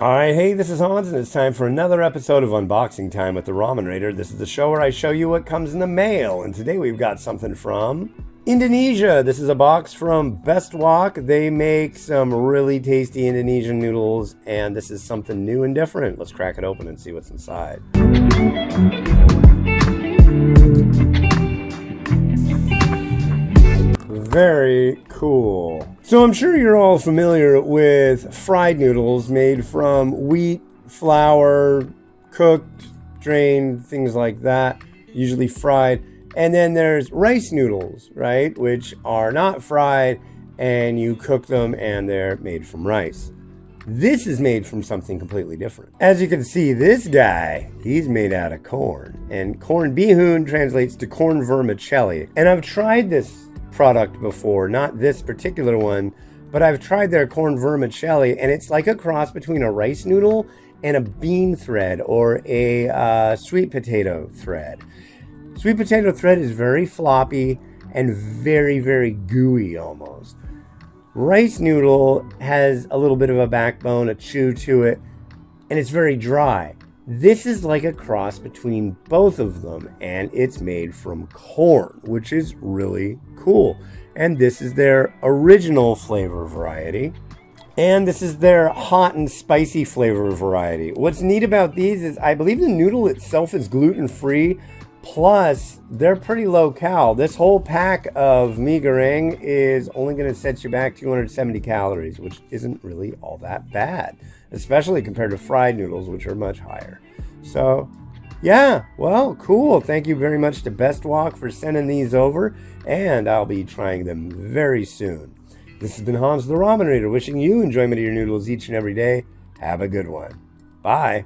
Alright, hey, this is Hans, and it's time for another episode of Unboxing Time with the Ramen Raider. This is the show where I show you what comes in the mail, and today we've got something from Indonesia. This is a box from Best Wok. They make some really tasty Indonesian noodles, and this is something new and different. Let's crack it open and see what's inside. Very cool. So I'm sure you're all familiar with fried noodles made from wheat, flour, cooked, drained, things like that, usually fried. And then there's rice noodles, right, which are not fried and you cook them and they're made from rice. This is made from something completely different. As you can see, this guy, he's made out of corn. And corn bihun translates to corn vermicelli. And I've tried this product before, not this particular one, but I've tried their corn vermicelli, and it's like a cross between a rice noodle and a bean thread or a sweet potato thread. Sweet potato thread is very floppy and very, very gooey almost. Rice noodle has a little bit of a backbone, a chew to it, and it's very dry. This is like a cross between both of them, and it's made from corn, which is really cool. And this is their original flavor variety. And this is their hot and spicy flavor variety. What's neat about these is I believe the noodle itself is gluten-free, plus they're pretty low cal. This whole pack of Goreng is only going to set you back 270 calories, which isn't really all that bad, especially compared to fried noodles, which are much higher. So yeah, well, cool. Thank you very much to Best Wok for sending these over, and I'll be trying them very soon. This has been Hans the Ramen Raider, wishing you enjoyment of your noodles each and every day. Have a good one. Bye.